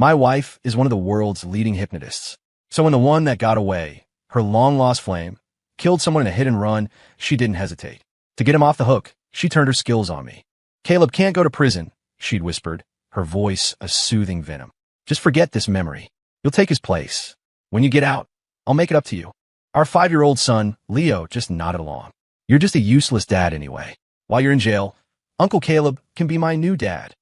My wife is one of the world's leading hypnotists. So when the one that got away, her long-lost flame, killed someone in a hit and run, she didn't hesitate. To get him off the hook, she turned her skills on me. Caleb can't go to prison, she'd whispered, her voice a soothing venom. Just forget this memory. You'll take his place. When you get out, I'll make it up to you. Our 5-year-old son, Leo, just nodded along. You're just a useless dad anyway. While you're in jail, Uncle Caleb can be my new dad.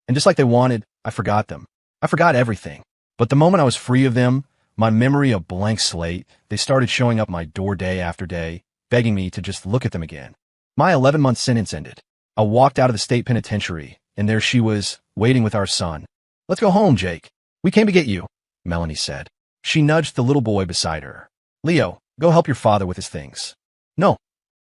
And just like they wanted, I forgot them. I forgot everything. But the moment I was free of them, my memory a blank slate, they started showing up my door day after day, begging me to just look at them again. My 11-month sentence ended. I walked out of the state penitentiary, and there she was, waiting with our son. Let's go home, Jake. We came to get you, Melanie said. She nudged the little boy beside her. Leo, go help your father with his things. No.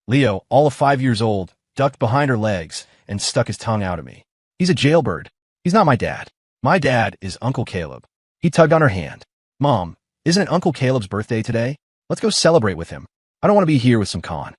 Leo, all of 5 years old, ducked behind her legs and stuck his tongue out at me. He's a jailbird. He's not my dad. My dad is Uncle Caleb. He tugged on her hand. Mom, isn't it Uncle Caleb's birthday today? Let's go celebrate with him. I don't want to be here with some con.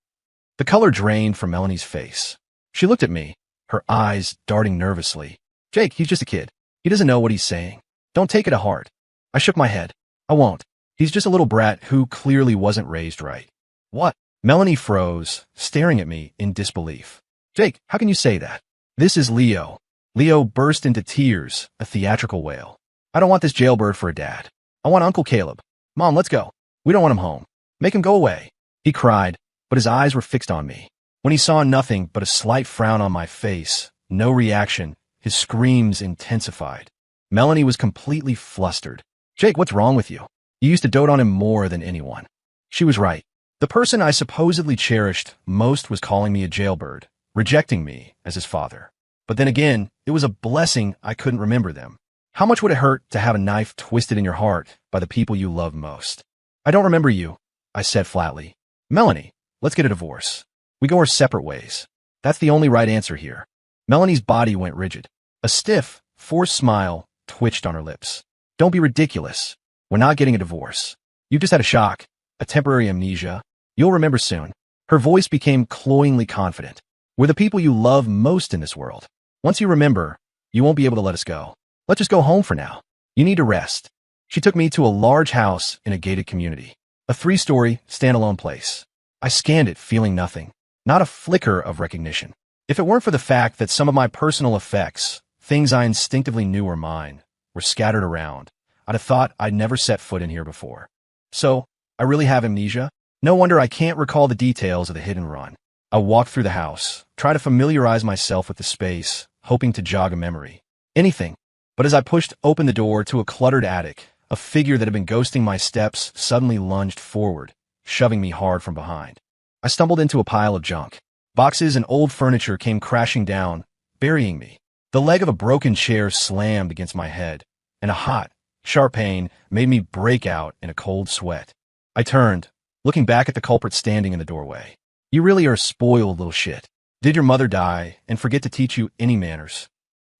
The color drained from Melanie's face. She looked at me, her eyes darting nervously. Jake, he's just a kid. He doesn't know what he's saying. Don't take it to heart. I shook my head. I won't. He's just a little brat who clearly wasn't raised right. What? Melanie froze, staring at me in disbelief. Jake, how can you say that? This is Leo. Leo burst into tears, a theatrical wail. I don't want this jailbird for a dad. I want Uncle Caleb. Mom, let's go. We don't want him home. Make him go away. He cried, but his eyes were fixed on me. When he saw nothing but a slight frown on my face, no reaction, his screams intensified. Melanie was completely flustered. Jake, what's wrong with you? You used to dote on him more than anyone. She was right. The person I supposedly cherished most was calling me a jailbird, rejecting me as his father. But then again, it was a blessing I couldn't remember them. How much would it hurt to have a knife twisted in your heart by the people you love most? I don't remember you, I said flatly. Melanie, let's get a divorce. We go our separate ways. That's the only right answer here. Melanie's body went rigid. A stiff, forced smile twitched on her lips. Don't be ridiculous. We're not getting a divorce. You just had a shock, a temporary amnesia. You'll remember soon. Her voice became cloyingly confident. We're the people you love most in this world. Once you remember, you won't be able to let us go. Let's just go home for now. You need to rest. She took me to a large house in a gated community. A 3-story, standalone place. I scanned it, feeling nothing. Not a flicker of recognition. If it weren't for the fact that some of my personal effects, things I instinctively knew were mine, were scattered around, I'd have thought I'd never set foot in here before. So, I really have amnesia? No wonder I can't recall the details of the hit and run. I walked through the house, try to familiarize myself with the space, hoping to jog a memory. Anything. But as I pushed open the door to a cluttered attic, a figure that had been ghosting my steps suddenly lunged forward, shoving me hard from behind. I stumbled into a pile of junk. Boxes and old furniture came crashing down, burying me. The leg of a broken chair slammed against my head, and a hot, sharp pain made me break out in a cold sweat. I turned, looking back at the culprit standing in the doorway. You really are a spoiled little shit. Did your mother die and forget to teach you any manners?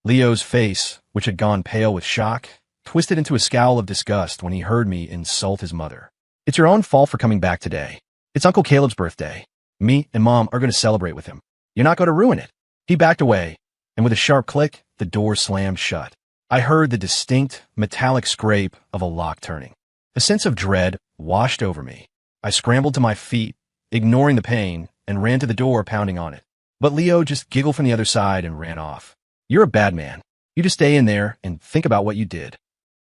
Leo's face, which had gone pale with shock, twisted into a scowl of disgust when he heard me insult his mother. It's your own fault for coming back today. It's Uncle Caleb's birthday. Me and Mom are going to celebrate with him. You're not going to ruin it. He backed away, and with a sharp click, the door slammed shut. I heard the distinct, metallic scrape of a lock turning. A sense of dread washed over me. I scrambled to my feet, ignoring the pain, and ran to the door, pounding on it. But Leo just giggled from the other side and ran off. You're a bad man. You just stay in there and think about what you did.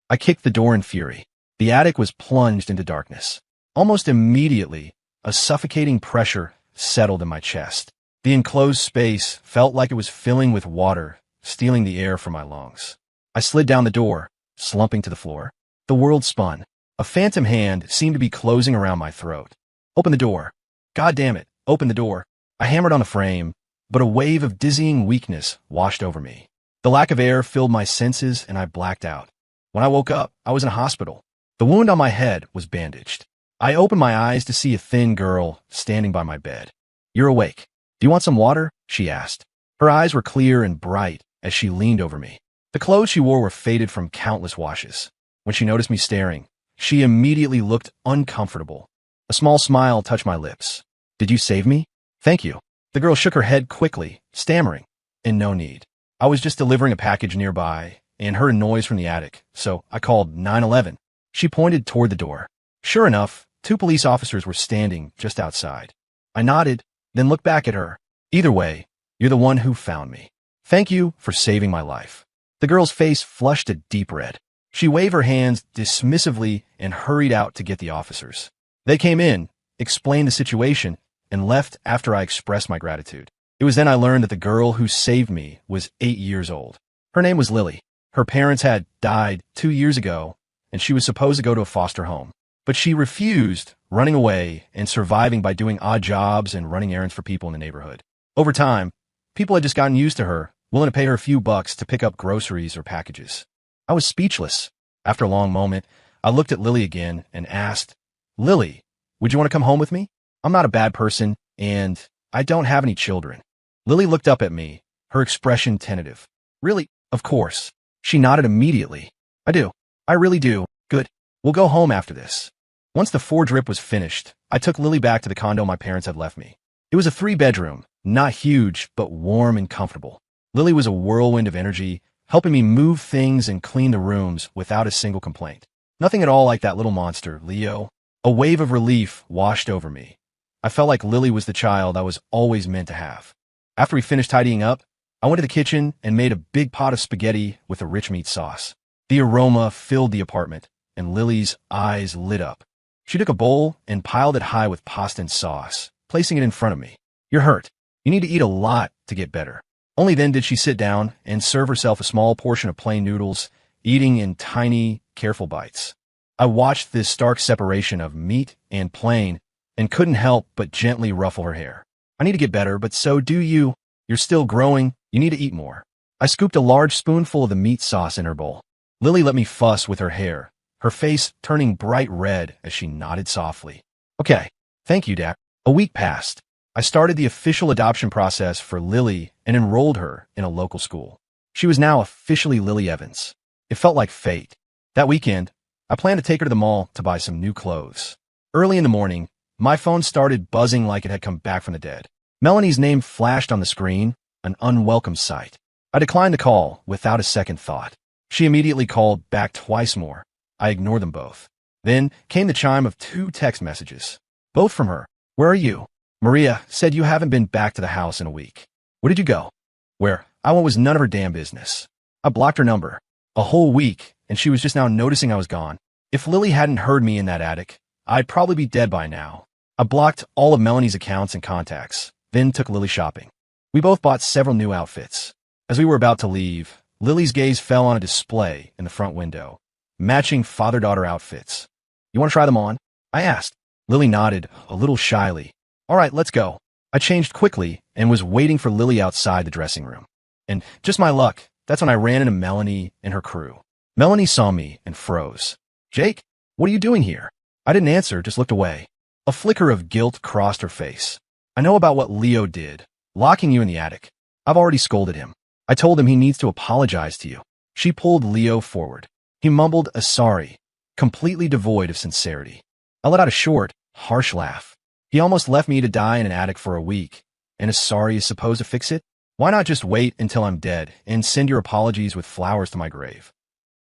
I kicked the door in fury. The attic was plunged into darkness. Almost immediately, a suffocating pressure settled in my chest. The enclosed space felt like it was filling with water, stealing the air from my lungs. I slid down the door, slumping to the floor. The world spun. A phantom hand seemed to be closing around my throat. Open the door. God damn it, open the door. I hammered on the frame, but a wave of dizzying weakness washed over me. The lack of air filled my senses and I blacked out. When I woke up, I was in a hospital. The wound on my head was bandaged. I opened my eyes to see a thin girl standing by my bed. You're awake. Do you want some water? She asked. Her eyes were clear and bright as she leaned over me. The clothes she wore were faded from countless washes. When she noticed me staring, she immediately looked uncomfortable. A small smile touched my lips. Did you save me? Thank you. The girl shook her head quickly, stammering. In no need. I was just delivering a package nearby, and heard a noise from the attic, so I called 911. She pointed toward the door. Sure enough, 2 police officers were standing just outside. I nodded, then looked back at her. Either way, you're the one who found me. Thank you for saving my life. The girl's face flushed a deep red. She waved her hands dismissively and hurried out to get the officers. They came in, explained the situation, and left after I expressed my gratitude. It was then I learned that the girl who saved me was 8 years old. Her name was Lily. Her parents had died 2 years ago, and she was supposed to go to a foster home. But she refused, running away and surviving by doing odd jobs and running errands for people in the neighborhood. Over time, people had just gotten used to her, willing to pay her a few bucks to pick up groceries or packages. I was speechless. After a long moment, I looked at Lily again and asked, Lily, would you want to come home with me? I'm not a bad person, and I don't have any children. Lily looked up at me, her expression tentative. Really? Of course. She nodded immediately. I do. I really do. Good. We'll go home after this. Once the 4-drip was finished, I took Lily back to the condo my parents had left me. It was a 3-bedroom, not huge, but warm and comfortable. Lily was a whirlwind of energy, helping me move things and clean the rooms without a single complaint. Nothing at all like that little monster, Leo. A wave of relief washed over me. I felt like Lily was the child I was always meant to have. After we finished tidying up, I went to the kitchen and made a big pot of spaghetti with a rich meat sauce. The aroma filled the apartment, and Lily's eyes lit up. She took a bowl and piled it high with pasta and sauce, placing it in front of me. You're hurt. You need to eat a lot to get better. Only then did she sit down and serve herself a small portion of plain noodles, eating in tiny, careful bites. I watched this stark separation of meat and plain and couldn't help but gently ruffle her hair. I need to get better, but so do you. You're still growing. You need to eat more. I scooped a large spoonful of the meat sauce in her bowl. Lily let me fuss with her hair, her face turning bright red as she nodded softly. Okay, thank you, Dad. A week passed. I started the official adoption process for Lily and enrolled her in a local school. She was now officially Lily Evans. It felt like fate. That weekend, I planned to take her to the mall to buy some new clothes. Early in the morning, my phone started buzzing like it had come back from the dead. Melanie's name flashed on the screen, an unwelcome sight. I declined the call without a second thought. She immediately called back twice more. I ignored them both. Then came the chime of 2 text messages, both from her. Where are you? Maria said you haven't been back to the house in a week. Where did you go? Where I went was none of her damn business. I blocked her number. A whole week, and she was just now noticing I was gone. If Lily hadn't heard me in that attic, I'd probably be dead by now. I blocked all of Melanie's accounts and contacts, then took Lily shopping. We both bought several new outfits. As we were about to leave, Lily's gaze fell on a display in the front window, matching father-daughter outfits. You want to try them on? I asked. Lily nodded, a little shyly. All right, let's go. I changed quickly and was waiting for Lily outside the dressing room. And just my luck, that's when I ran into Melanie and her crew. Melanie saw me and froze. Jake, what are you doing here? I didn't answer, just looked away. A flicker of guilt crossed her face. I know about what Leo did, locking you in the attic. I've already scolded him. I told him he needs to apologize to you. She pulled Leo forward. He mumbled a sorry, completely devoid of sincerity. I let out a short, harsh laugh. He almost left me to die in an attic for a week, and a sorry is supposed to fix it? Why not just wait until I'm dead and send your apologies with flowers to my grave?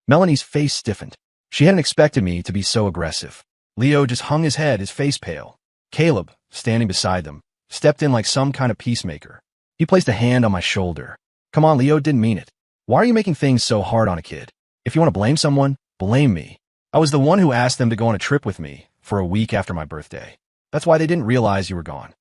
Melanie's face stiffened. She hadn't expected me to be so aggressive. Leo just hung his head, his face pale. Caleb, standing beside them, stepped in like some kind of peacemaker. He placed a hand on my shoulder. Come on, Leo didn't mean it. Why are you making things so hard on a kid? If you want to blame someone, blame me. I was the one who asked them to go on a trip with me for a week after my birthday. That's why they didn't realize you were gone.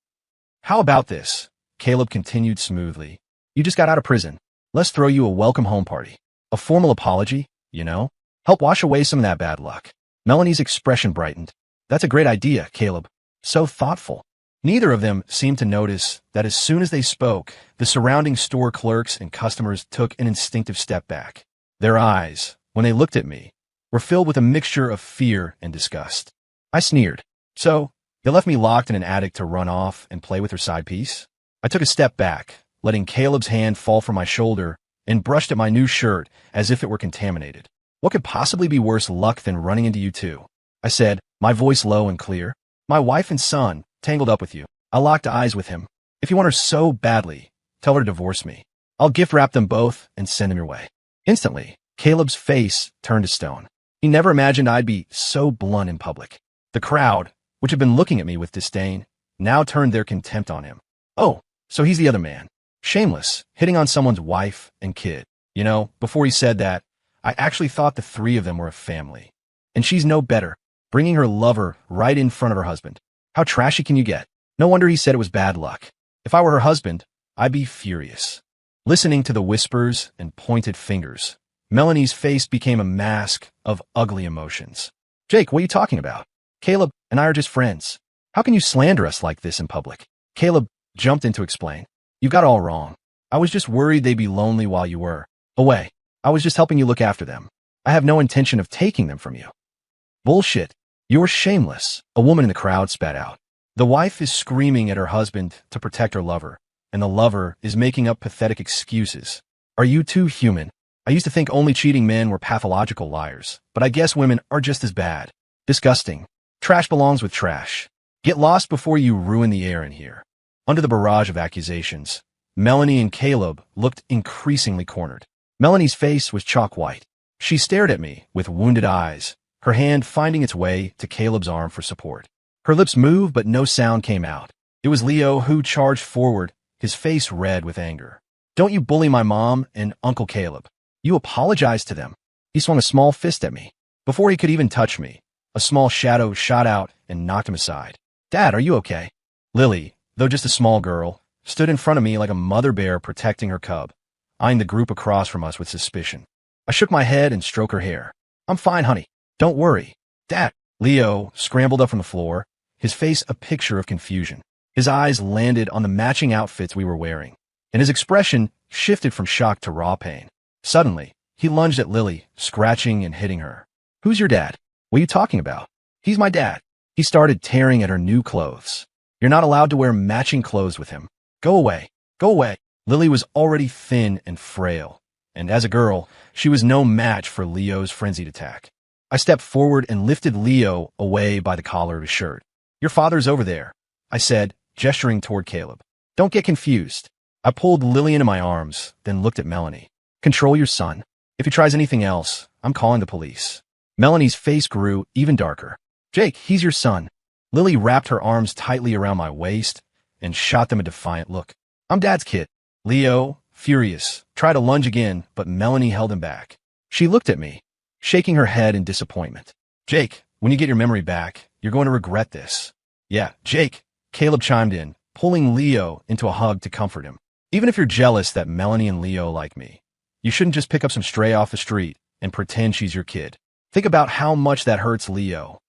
How about this? Caleb continued smoothly. You just got out of prison. Let's throw you a welcome home party. A formal apology, you know? Help wash away some of that bad luck. Melanie's expression brightened. That's a great idea, Caleb. So thoughtful. Neither of them seemed to notice that as soon as they spoke, the surrounding store clerks and customers took an instinctive step back. Their eyes, when they looked at me, were filled with a mixture of fear and disgust. I sneered. So, they left me locked in an attic to run off and play with her side piece? I took a step back, letting Caleb's hand fall from my shoulder, and brushed at my new shirt as if it were contaminated. What could possibly be worse luck than running into you two? I said, my voice low and clear. My wife and son tangled up with you. I locked eyes with him. If you want her so badly, tell her to divorce me. I'll gift wrap them both and send them your way. Instantly, Caleb's face turned to stone. He never imagined I'd be so blunt in public. The crowd, which had been looking at me with disdain, now turned their contempt on him. Oh, so he's the other man. Shameless, hitting on someone's wife and kid. You know, before he said that, I actually thought the three of them were a family. And she's no better, bringing her lover right in front of her husband. How trashy can you get? No wonder he said it was bad luck. If I were her husband, I'd be furious. Listening to the whispers and pointed fingers, Melanie's face became a mask of ugly emotions. Jake, what are you talking about? Caleb and I are just friends. How can you slander us like this in public? Caleb jumped in to explain. You got it all wrong. I was just worried they'd be lonely while you were away. I was just helping you look after them. I have no intention of taking them from you. Bullshit. You're shameless, a woman in the crowd spat out. The wife is screaming at her husband to protect her lover, and the lover is making up pathetic excuses. Are you too human? I used to think only cheating men were pathological liars, but I guess women are just as bad. Disgusting. Trash belongs with trash. Get lost before you ruin the air in here. Under the barrage of accusations, Melanie and Caleb looked increasingly cornered. Melanie's face was chalk white. She stared at me with wounded eyes, her hand finding its way to Caleb's arm for support. Her lips moved, but no sound came out. It was Leo who charged forward, his face red with anger. Don't you bully my mom and Uncle Caleb. You apologize to them. He swung a small fist at me. Before he could even touch me, a small shadow shot out and knocked him aside. Dad, are you okay? Lily, though just a small girl, stood in front of me like a mother bear protecting her cub, eyeing the group across from us with suspicion. I shook my head and stroked her hair. I'm fine, honey. Don't worry. Dad. Leo scrambled up from the floor, his face a picture of confusion. His eyes landed on the matching outfits we were wearing, and his expression shifted from shock to raw pain. Suddenly, he lunged at Lily, scratching and hitting her. Who's your dad? What are you talking about? He's my dad. He started tearing at her new clothes. You're not allowed to wear matching clothes with him. Go away. Go away. Lily was already thin and frail, and as a girl, she was no match for Leo's frenzied attack. I stepped forward and lifted Leo away by the collar of his shirt. Your father's over there, I said, gesturing toward Caleb. Don't get confused. I pulled Lily into my arms, then looked at Melanie. Control your son. If he tries anything else, I'm calling the police. Melanie's face grew even darker. Jake, he's your son. Lily wrapped her arms tightly around my waist and shot them a defiant look. I'm Dad's kid. Leo, furious, tried to lunge again, but Melanie held him back. She looked at me, shaking her head in disappointment. Jake, when you get your memory back, you're going to regret this. Yeah, Jake, Caleb chimed in, pulling Leo into a hug to comfort him. Even if you're jealous that Melanie and Leo like me, you shouldn't just pick up some stray off the street and pretend she's your kid. Think about how much that hurts Leo.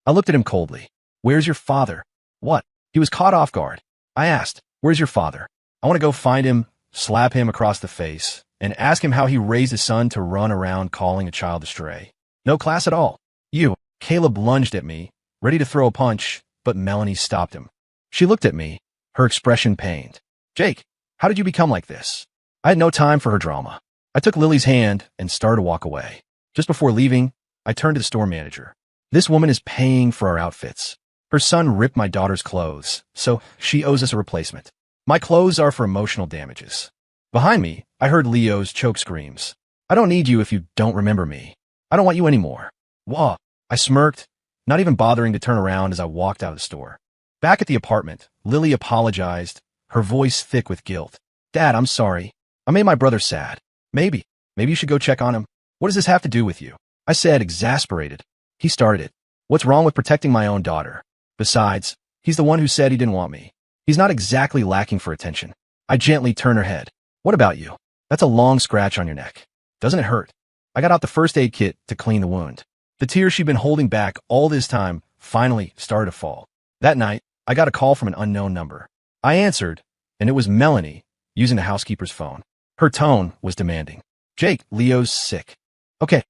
I looked at him coldly. Where's your father? What? He was caught off guard. I asked, where's your father? I want to go find him, slap him across the face, and ask him how he raised his son to run around calling a child a stray. No class at all. You. Caleb lunged at me, ready to throw a punch, but Melanie stopped him. She looked at me, her expression pained. Jake, how did you become like this? I had no time for her drama. I took Lily's hand and started to walk away. Just before leaving, I turned to the store manager. This woman is paying for our outfits. Her son ripped my daughter's clothes, so she owes us a replacement. My clothes are for emotional damages. Behind me, I heard Leo's choke screams. I don't need you if you don't remember me. I don't want you anymore. Wah! I smirked, not even bothering to turn around as I walked out of the store. Back at the apartment, Lily apologized, her voice thick with guilt. Dad, I'm sorry. I made my brother sad. Maybe you should go check on him. What does this have to do with you? I said, exasperated. He started it. What's wrong with protecting my own daughter? Besides, he's the one who said he didn't want me. He's not exactly lacking for attention. I gently turned her head. What about you? That's a long scratch on your neck. Doesn't it hurt? I got out the first aid kit to clean the wound. The tears she'd been holding back all this time finally started to fall. That night, I got a call from an unknown number. I answered, and it was Melanie, using the housekeeper's phone. Her tone was demanding. Jake, Leo's sick. Okay.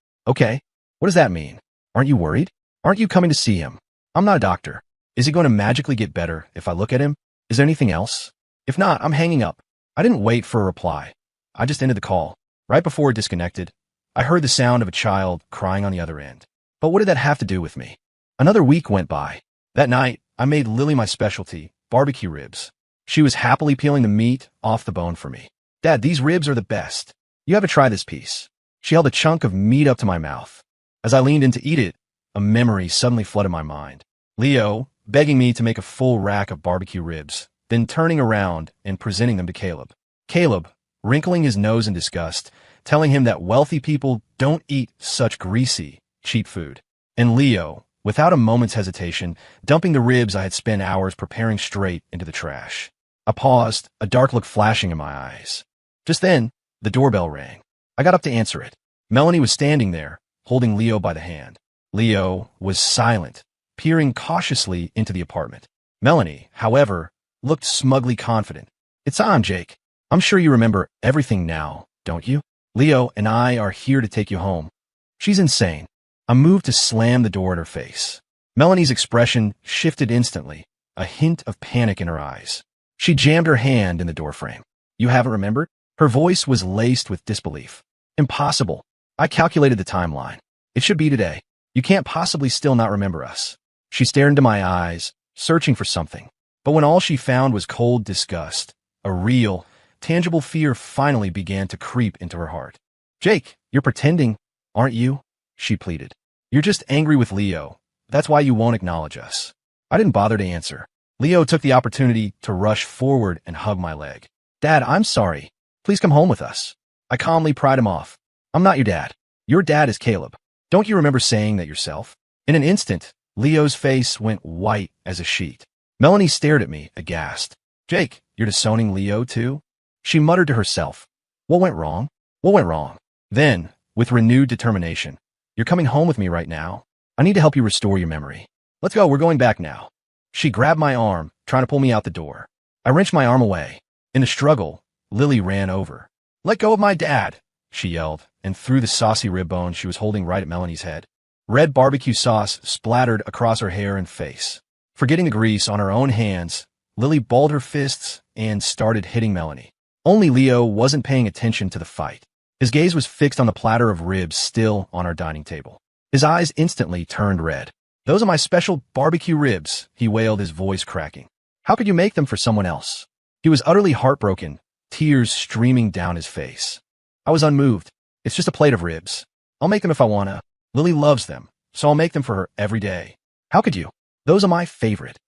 What does that mean? Aren't you worried? Aren't you coming to see him? I'm not a doctor. Is he going to magically get better if I look at him? Is there anything else? If not, I'm hanging up. I didn't wait for a reply. I just ended the call. Right before it disconnected, I heard the sound of a child crying on the other end. But what did that have to do with me? Another week went by. That night, I made Lily my specialty, barbecue ribs. She was happily peeling the meat off the bone for me. Dad, these ribs are the best. You have to try this piece. She held a chunk of meat up to my mouth. As I leaned in to eat it, a memory suddenly flooded my mind. Leo begging me to make a full rack of barbecue ribs, then turning around and presenting them to Caleb. Caleb, wrinkling his nose in disgust, telling him that wealthy people don't eat such greasy, cheap food. And Leo, without a moment's hesitation, dumping the ribs I had spent hours preparing straight into the trash. I paused, a dark look flashing in my eyes. Just then, the doorbell rang. I got up to answer it. Melanie was standing there, holding Leo by the hand. Leo was silent, peering cautiously into the apartment. Melanie, however, looked smugly confident. "It's on, Jake. I'm sure you remember everything now, don't you? Leo and I are here to take you home." She's insane. I moved to slam the door in her face. Melanie's expression shifted instantly, a hint of panic in her eyes. She jammed her hand in the doorframe. "You haven't remembered?" Her voice was laced with disbelief. "Impossible. I calculated the timeline. It should be today. You can't possibly still not remember us." She stared into my eyes, searching for something. But when all she found was cold disgust, a real, tangible fear finally began to creep into her heart. "Jake, you're pretending, aren't you?" she pleaded. "You're just angry with Leo. That's why you won't acknowledge us." I didn't bother to answer. Leo took the opportunity to rush forward and hug my leg. "Dad, I'm sorry. Please come home with us." I calmly pried him off. "I'm not your dad. Your dad is Caleb. Don't you remember saying that yourself?" In an instant, Leo's face went white as a sheet. Melanie stared at me, aghast. "Jake, you're disowning Leo too?" She muttered to herself. "What went wrong? What went wrong?" Then, with renewed determination, "You're coming home with me right now. I need to help you restore your memory. Let's go, we're going back now." She grabbed my arm, trying to pull me out the door. I wrenched my arm away. In the struggle, Lily ran over. "Let go of my dad," she yelled, and threw the saucy rib bone she was holding right at Melanie's head. Red barbecue sauce splattered across her hair and face. Forgetting the grease on her own hands, Lily balled her fists and started hitting Melanie. Only Leo wasn't paying attention to the fight. His gaze was fixed on the platter of ribs still on our dining table. His eyes instantly turned red. "Those are my special barbecue ribs," he wailed, his voice cracking. "How could you make them for someone else?" He was utterly heartbroken, tears streaming down his face. I was unmoved. "It's just a plate of ribs. I'll make them if I wanna. Lily loves them, so I'll make them for her every day." "How could you? Those are my favorite."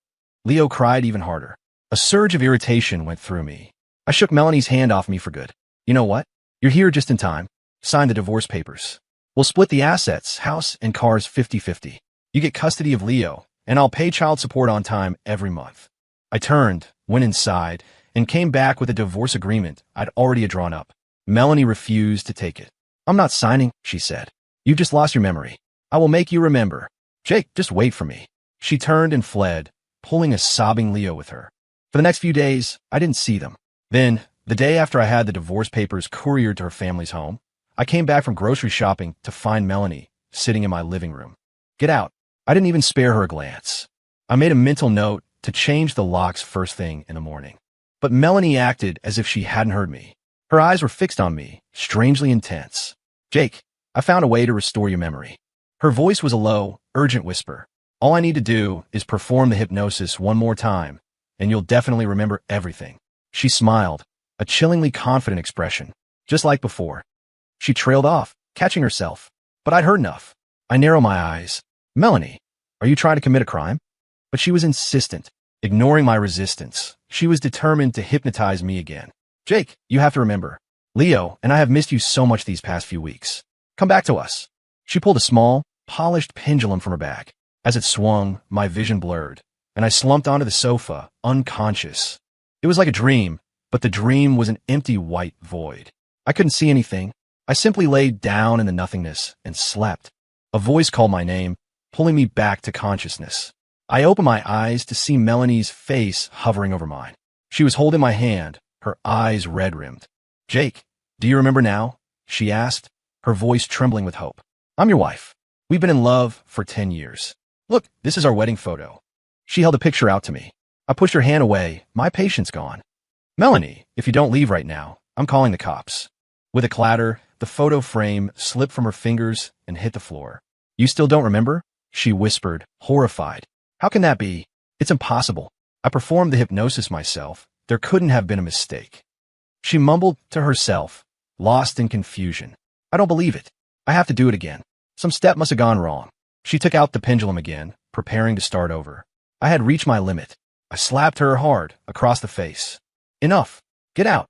Leo cried even harder. A surge of irritation went through me. I shook Melanie's hand off me for good. "You know what? You're here just in time. Sign the divorce papers. We'll split the assets, house and cars 50-50. You get custody of Leo, and I'll pay child support on time every month." I turned, went inside, and came back with a divorce agreement I'd already drawn up. Melanie refused to take it. "I'm not signing," she said. "You've just lost your memory. I will make you remember. Jake, just wait for me." She turned and fled, pulling a sobbing Leo with her. For the next few days, I didn't see them. Then, the day after I had the divorce papers couriered to her family's home, I came back from grocery shopping to find Melanie sitting in my living room. "Get out." I didn't even spare her a glance. I made a mental note to change the locks first thing in the morning. But Melanie acted as if she hadn't heard me. Her eyes were fixed on me, strangely intense. "Jake, I found a way to restore your memory." Her voice was a low, urgent whisper. "All I need to do is perform the hypnosis one more time, and you'll definitely remember everything." She smiled, a chillingly confident expression, just like before. She trailed off, catching herself. But I'd heard enough. I narrowed my eyes. "Melanie, are you trying to commit a crime?" But she was insistent, ignoring my resistance. She was determined to hypnotize me again. "Jake, you have to remember. Leo and I have missed you so much these past few weeks. Come back to us." She pulled a small, polished pendulum from her bag. As it swung, my vision blurred, and I slumped onto the sofa, unconscious. It was like a dream, but the dream was an empty white void. I couldn't see anything. I simply laid down in the nothingness and slept. A voice called my name, pulling me back to consciousness. I opened my eyes to see Melanie's face hovering over mine. She was holding my hand, her eyes red-rimmed. "Jake, do you remember now?" she asked, her voice trembling with hope. "I'm your wife. We've been in love for 10 years. Look, this is our wedding photo." She held a picture out to me. I pushed her hand away, my patience gone. "Melanie, if you don't leave right now, I'm calling the cops." With a clatter, the photo frame slipped from her fingers and hit the floor. "You still don't remember?" she whispered, horrified. "How can that be? It's impossible. I performed the hypnosis myself. There couldn't have been a mistake." She mumbled to herself, lost in confusion. I don't believe it. I have to do it again. Some step must have gone wrong. She took out the pendulum again, preparing to start over. I had reached my limit. I slapped her hard across the face. Enough. Get out.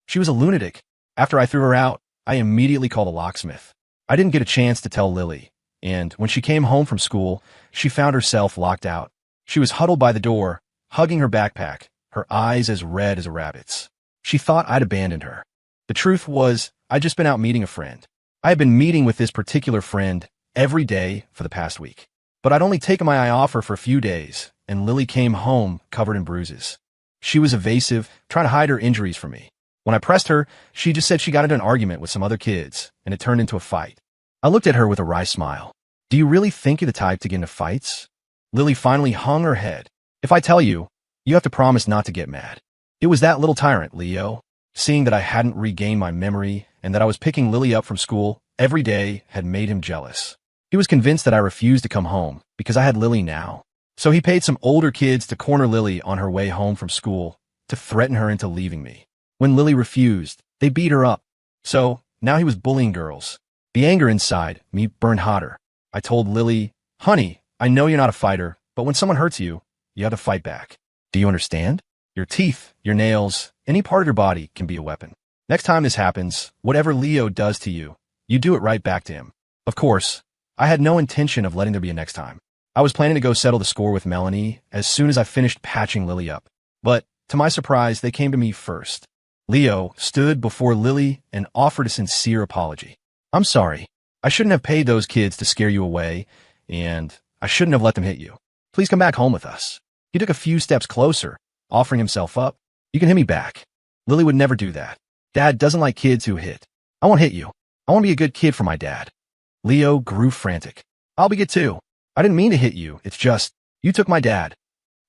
She was a lunatic. After I threw her out, I immediately called a locksmith. I didn't get a chance to tell Lily, and when she came home from school, she found herself locked out. She was huddled by the door, hugging her backpack, her eyes as red as a rabbit's. She thought I'd abandoned her. The truth was, I'd just been out meeting a friend. I had been meeting with this particular friend every day for the past week. But I'd only taken my eye off her for a few days, and Lily came home covered in bruises. She was evasive, trying to hide her injuries from me. When I pressed her, she just said she got into an argument with some other kids, and it turned into a fight. I looked at her with a wry smile. Do you really think you're the type to get into fights? Lily finally hung her head. If I tell you, you have to promise not to get mad. It was that little tyrant, Leo. Seeing that I hadn't regained my memory and that I was picking Lily up from school every day had made him jealous. He was convinced that I refused to come home because I had Lily now. So he paid some older kids to corner Lily on her way home from school to threaten her into leaving me. When Lily refused, they beat her up. So now he was bullying girls. The anger inside me burned hotter. I told Lily, honey, I know you're not a fighter, but when someone hurts you, you have to fight back. Do you understand? Your teeth, your nails, any part of your body can be a weapon. Next time this happens, whatever Leo does to you, you do it right back to him. Of course, I had no intention of letting there be a next time. I was planning to go settle the score with Melanie as soon as I finished patching Lily up. But, to my surprise, they came to me first. Leo stood before Lily and offered a sincere apology. I'm sorry. I shouldn't have paid those kids to scare you away, and I shouldn't have let them hit you. Please come back home with us. He took a few steps closer, offering himself up. You can hit me back. Lily would never do that. Dad doesn't like kids who hit. I won't hit you. I want to be a good kid for my dad. Leo grew frantic. I'll be good too. I didn't mean to hit you. It's just, you took my dad.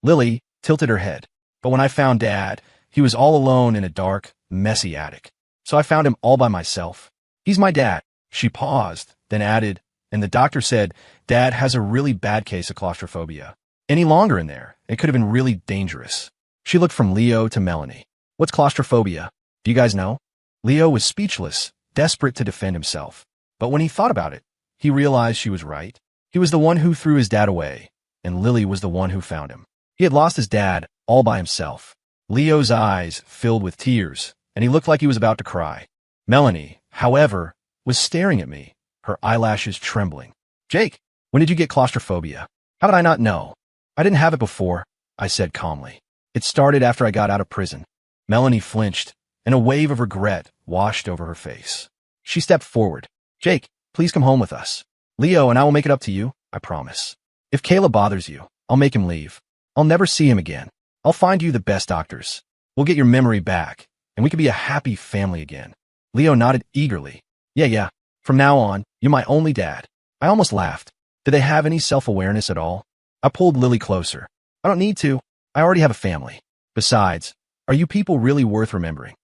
Lily tilted her head. But when I found Dad, he was all alone in a dark, messy attic. So I found him all by myself. He's my dad. She paused, then added, and the doctor said, Dad has a really bad case of claustrophobia. Any longer in there, it could have been really dangerous. She looked from Leo to Melanie. What's claustrophobia? Do you guys know? Leo was speechless, desperate to defend himself. But when he thought about it, he realized she was right. He was the one who threw his dad away, and Lily was the one who found him. He had lost his dad all by himself. Leo's eyes filled with tears, and he looked like he was about to cry. Melanie, however, was staring at me, her eyelashes trembling. Jake, when did you get claustrophobia? How did I not know? I didn't have it before, I said calmly. It started after I got out of prison. Melanie flinched, and a wave of regret washed over her face. She stepped forward. Jake, please come home with us. Leo and I will make it up to you, I promise. If Caleb bothers you, I'll make him leave. I'll never see him again. I'll find you the best doctors. We'll get your memory back, and we can be a happy family again. Leo nodded eagerly. Yeah. From now on, you're my only dad. I almost laughed. Did they have any self-awareness at all? I pulled Lily closer. I don't need to. I already have a family. Besides, are you people really worth remembering?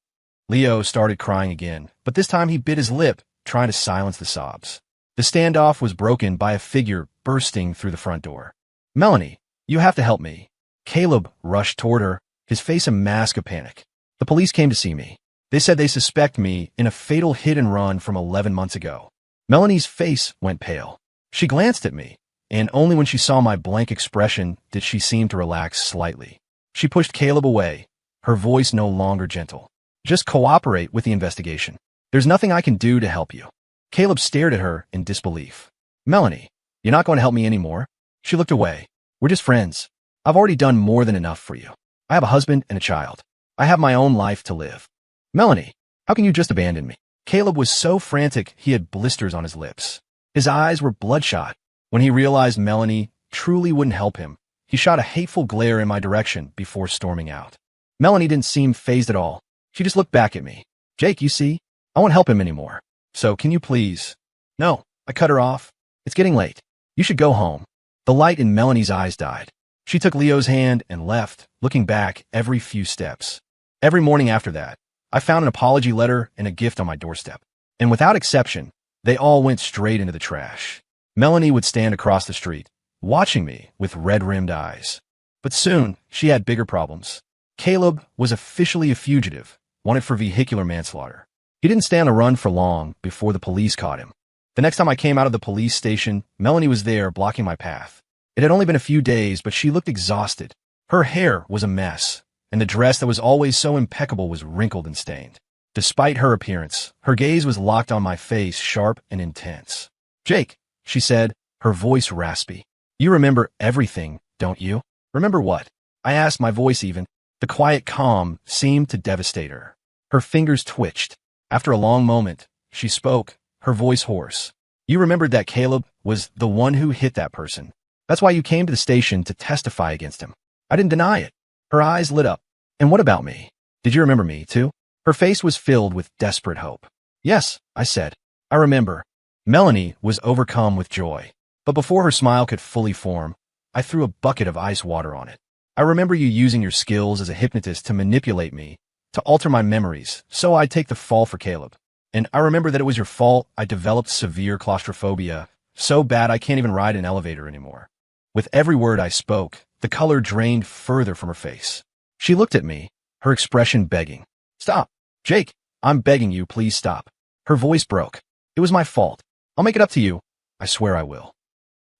Leo started crying again, but this time he bit his lip, trying to silence the sobs. The standoff was broken by a figure bursting through the front door. Melanie, you have to help me. Caleb rushed toward her, his face a mask of panic. The police came to see me. They said they suspect me in a fatal hit and run from 11 months ago. Melanie's face went pale. She glanced at me, and only when she saw my blank expression did she seem to relax slightly. She pushed Caleb away, her voice no longer gentle. Just cooperate with the investigation. There's nothing I can do to help you. Caleb stared at her in disbelief. Melanie, you're not going to help me anymore? She looked away. We're just friends. I've already done more than enough for you. I have a husband and a child. I have my own life to live. Melanie, how can you just abandon me? Caleb was so frantic he had blisters on his lips. His eyes were bloodshot. When he realized Melanie truly wouldn't help him, he shot a hateful glare in my direction before storming out. Melanie didn't seem fazed at all. She just looked back at me. Jake, you see, I won't help him anymore. So can you please? No, I cut her off. It's getting late. You should go home. The light in Melanie's eyes died. She took Leo's hand and left, looking back every few steps. Every morning after that, I found an apology letter and a gift on my doorstep. And without exception, they all went straight into the trash. Melanie would stand across the street, watching me with red-rimmed eyes. But soon, she had bigger problems. Caleb was officially a fugitive, wanted for vehicular manslaughter. He didn't stay on the run for long before the police caught him. The next time I came out of the police station, Melanie was there blocking my path. It had only been a few days, but she looked exhausted. Her hair was a mess, and the dress that was always so impeccable was wrinkled and stained. Despite her appearance, her gaze was locked on my face, sharp and intense. "Jake," she said, her voice raspy. "You remember everything, don't you?" "Remember what?" I asked, my voice even. The quiet calm seemed to devastate her. Her fingers twitched. After a long moment, she spoke, her voice hoarse. "You remembered that Caleb was the one who hit that person. That's why you came to the station to testify against him." I didn't deny it. Her eyes lit up. "And what about me? Did you remember me, too?" Her face was filled with desperate hope. "Yes," I said. "I remember." Melanie was overcome with joy. But before her smile could fully form, I threw a bucket of ice water on it. "I remember you using your skills as a hypnotist to manipulate me, to alter my memories, so I'd take the fall for Caleb. And I remember that it was your fault I developed severe claustrophobia, so bad I can't even ride an elevator anymore." With every word I spoke, the color drained further from her face. She looked at me, her expression begging. "Stop, Jake, I'm begging you, please stop." Her voice broke. "It was my fault. I'll make it up to you. I swear I will."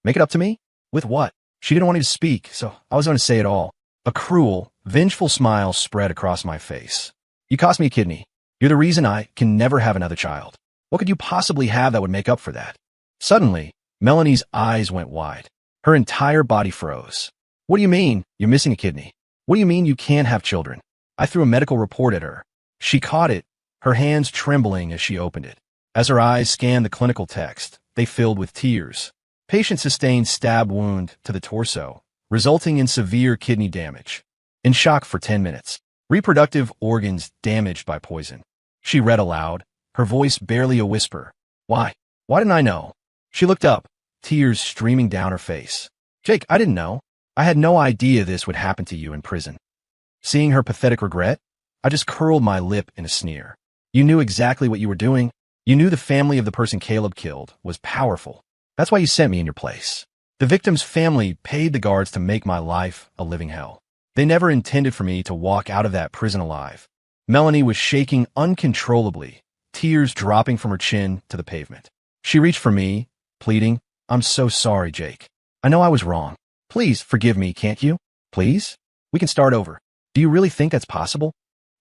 "Make it up to me? With what?" She didn't want me to speak, so I was going to say it all. A cruel, vengeful smile spread across my face. "You cost me a kidney. You're the reason I can never have another child. What could you possibly have that would make up for that?" Suddenly, Melanie's eyes went wide. Her entire body froze. "What do you mean, you're missing a kidney? What do you mean you can't have children?" I threw a medical report at her. She caught it, her hands trembling as she opened it. As her eyes scanned the clinical text, they filled with tears. "Patient sustained stab wound to the torso, resulting in severe kidney damage. In shock for 10 minutes. Reproductive organs damaged by poison." She read aloud, her voice barely a whisper. Why didn't I know?" She looked up, tears streaming down her face. "Jake, I didn't know. I had no idea this would happen to you in prison." Seeing her pathetic regret, I just curled my lip in a sneer. "You knew exactly what you were doing. You knew the family of the person Caleb killed was powerful. That's why you sent me in your place. The victim's family paid the guards to make my life a living hell. They never intended for me to walk out of that prison alive." Melanie was shaking uncontrollably, tears dropping from her chin to the pavement. She reached for me, pleading, "I'm so sorry, Jake. I know I was wrong. Please forgive me, can't you? Please? We can start over. Do you really think that's possible?"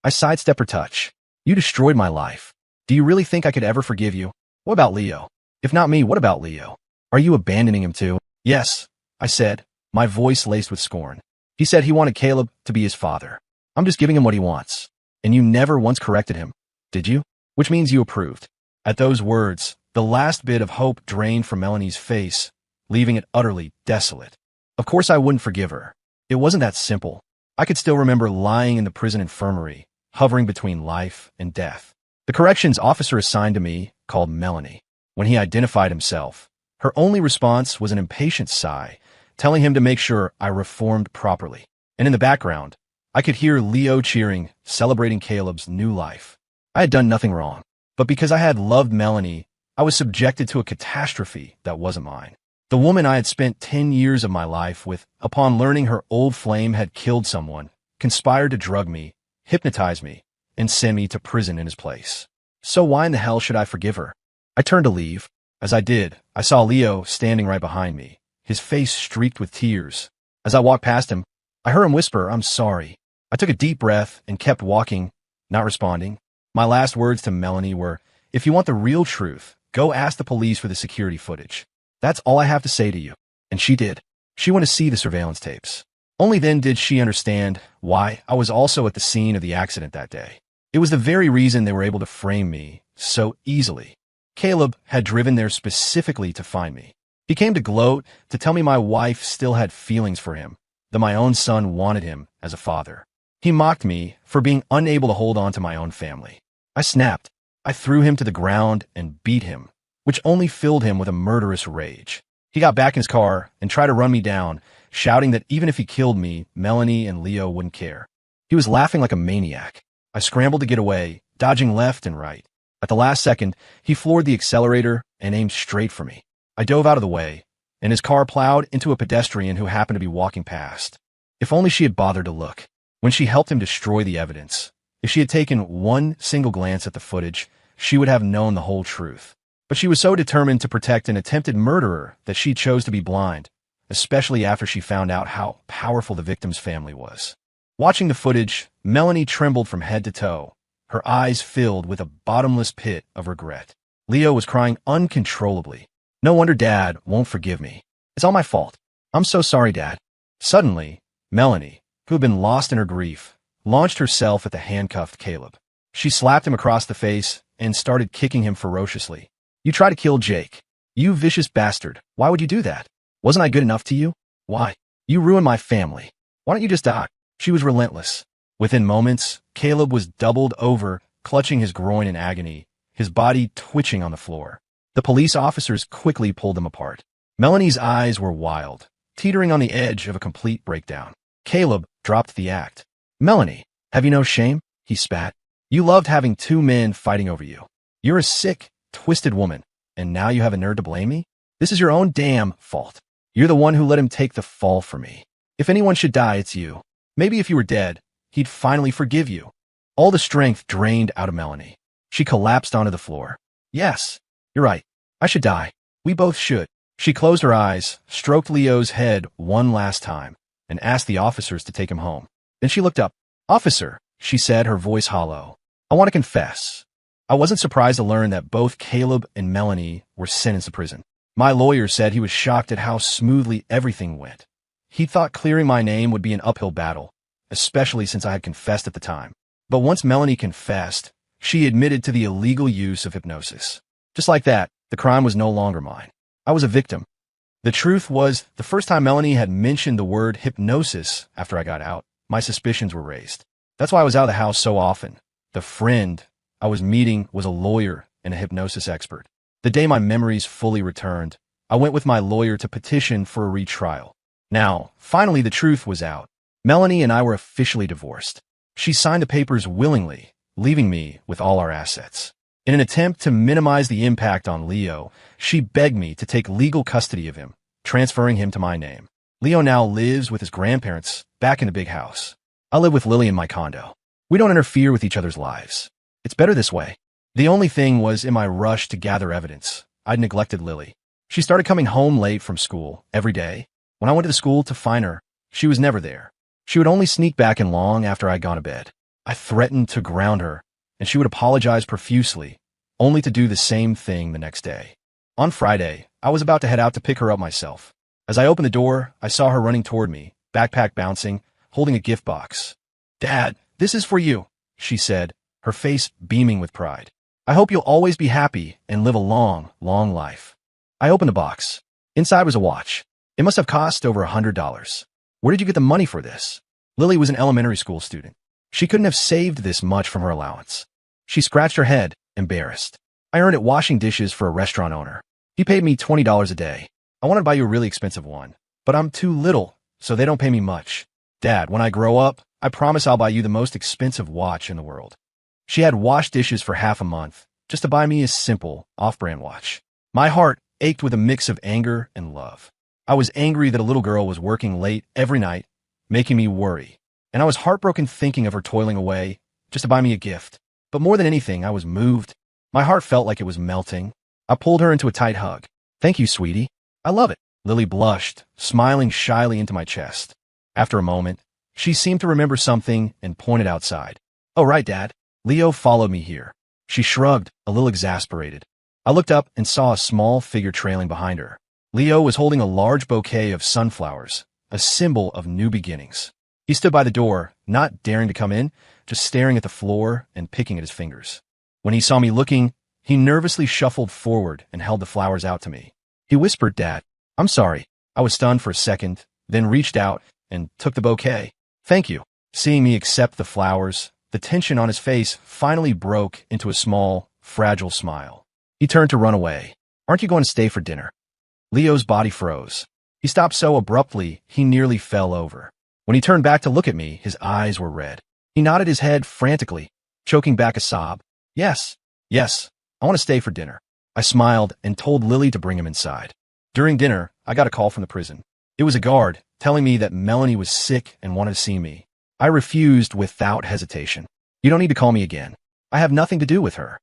I sidestepped her touch. "You destroyed my life. Do you really think I could ever forgive you? What about Leo? If not me, what about Leo? Are you abandoning him too?" "Yes," I said, my voice laced with scorn. "He said he wanted Caleb to be his father. I'm just giving him what he wants. And you never once corrected him, did you? Which means you approved." At those words, the last bit of hope drained from Melanie's face, leaving it utterly desolate. Of course I wouldn't forgive her. It wasn't that simple. I could still remember lying in the prison infirmary, hovering between life and death. The corrections officer assigned to me, called Melanie. When he identified himself, her only response was an impatient sigh, telling him to make sure I reformed properly. And in the background, I could hear Leo cheering, celebrating Caleb's new life. I had done nothing wrong, but because I had loved Melanie, I was subjected to a catastrophe that wasn't mine. The woman I had spent 10 years of my life with, upon learning her old flame had killed someone, conspired to drug me, hypnotize me, and send me to prison in his place. So why in the hell should I forgive her? I turned to leave. As I did, I saw Leo standing right behind me, his face streaked with tears. As I walked past him, I heard him whisper, "I'm sorry." I took a deep breath and kept walking, not responding. My last words to Melanie were, "If you want the real truth, go ask the police for the security footage. That's all I have to say to you." And she did. She went to see the surveillance tapes. Only then did she understand why I was also at the scene of the accident that day. It was the very reason they were able to frame me so easily. Caleb had driven there specifically to find me. He came to gloat, to tell me my wife still had feelings for him, that my own son wanted him as a father. He mocked me for being unable to hold on to my own family. I snapped. I threw him to the ground and beat him, which only filled him with a murderous rage. He got back in his car and tried to run me down, shouting that even if he killed me, Melanie and Leo wouldn't care. He was laughing like a maniac. I scrambled to get away, dodging left and right. At the last second, he floored the accelerator and aimed straight for me. I dove out of the way, and his car plowed into a pedestrian who happened to be walking past. If only she had bothered to look. When she helped him destroy the evidence, if she had taken one single glance at the footage, she would have known the whole truth. But she was so determined to protect an attempted murderer that she chose to be blind, especially after she found out how powerful the victim's family was. Watching the footage, Melanie trembled from head to toe, her eyes filled with a bottomless pit of regret. Leo was crying uncontrollably. No wonder Dad won't forgive me. It's all my fault. I'm so sorry, Dad. Suddenly, Melanie, who had been lost in her grief, launched herself at the handcuffed Caleb. She slapped him across the face and started kicking him ferociously. You tried to kill Jake. You vicious bastard. Why would you do that? Wasn't I good enough to you? Why? You ruined my family. Why don't you just die? She was relentless. Within moments, Caleb was doubled over, clutching his groin in agony, his body twitching on the floor. The police officers quickly pulled them apart. Melanie's eyes were wild, teetering on the edge of a complete breakdown. Caleb dropped the act. Melanie, have you no shame? He spat. You loved having two men fighting over you. You're a sick, twisted woman, and now you have a nerve to blame me? This is your own damn fault. You're the one who let him take the fall for me. If anyone should die, it's you. Maybe if you were dead, he'd finally forgive you. All the strength drained out of Melanie. She collapsed onto the floor. Yes, you're right. I should die. We both should. She closed her eyes, stroked Leo's head one last time, and asked the officers to take him home. Then she looked up. Officer, she said, her voice hollow. I want to confess. I wasn't surprised to learn that both Caleb and Melanie were sentenced to prison. My lawyer said he was shocked at how smoothly everything went. He thought clearing my name would be an uphill battle, especially since I had confessed at the time. But once Melanie confessed, she admitted to the illegal use of hypnosis. Just like that, the crime was no longer mine. I was a victim. The truth was, the first time Melanie had mentioned the word hypnosis after I got out, my suspicions were raised. That's why I was out of the house so often. The friend I was meeting was a lawyer and a hypnosis expert. The day my memories fully returned, I went with my lawyer to petition for a retrial. Now, finally the truth was out. Melanie and I were officially divorced. She signed the papers willingly, leaving me with all our assets. In an attempt to minimize the impact on Leo, she begged me to take legal custody of him, transferring him to my name. Leo now lives with his grandparents back in the big house. I live with Lily in my condo. We don't interfere with each other's lives. It's better this way. The only thing was in my rush to gather evidence, I'd neglected Lily. She started coming home late from school every day. When I went to the school to find her, she was never there. She would only sneak back in long after I'd gone to bed. I threatened to ground her, and she would apologize profusely, only to do the same thing the next day. On Friday, I was about to head out to pick her up myself. As I opened the door, I saw her running toward me, backpack bouncing, holding a gift box. Dad, this is for you, she said, her face beaming with pride. I hope you'll always be happy and live a long, long life. I opened the box. Inside was a watch. It must have cost over $100. Where did you get the money for this? Lily was an elementary school student. She couldn't have saved this much from her allowance. She scratched her head, embarrassed. I earned it washing dishes for a restaurant owner. He paid me $20 a day. I wanted to buy you a really expensive one, but I'm too little, so they don't pay me much. Dad, when I grow up, I promise I'll buy you the most expensive watch in the world. She had washed dishes for half a month, just to buy me a simple, off-brand watch. My heart ached with a mix of anger and love. I was angry that a little girl was working late every night, making me worry, and I was heartbroken thinking of her toiling away just to buy me a gift. But more than anything, I was moved. My heart felt like it was melting. I pulled her into a tight hug. Thank you, sweetie. I love it. Lily blushed, smiling shyly into my chest. After a moment, she seemed to remember something and pointed outside. Oh, right, Dad. Leo followed me here. She shrugged, a little exasperated. I looked up and saw a small figure trailing behind her. Leo was holding a large bouquet of sunflowers, a symbol of new beginnings. He stood by the door, not daring to come in, just staring at the floor and picking at his fingers. When he saw me looking, he nervously shuffled forward and held the flowers out to me. He whispered, Dad, I'm sorry. I was stunned for a second, then reached out and took the bouquet. Thank you. Seeing me accept the flowers, the tension on his face finally broke into a small, fragile smile. He turned to run away. Aren't you going to stay for dinner? Leo's body froze. He stopped so abruptly, he nearly fell over. When he turned back to look at me, his eyes were red. He nodded his head frantically, choking back a sob. Yes, I want to stay for dinner. I smiled and told Lily to bring him inside. During dinner, I got a call from the prison. It was a guard telling me that Melanie was sick and wanted to see me. I refused without hesitation. You don't need to call me again. I have nothing to do with her.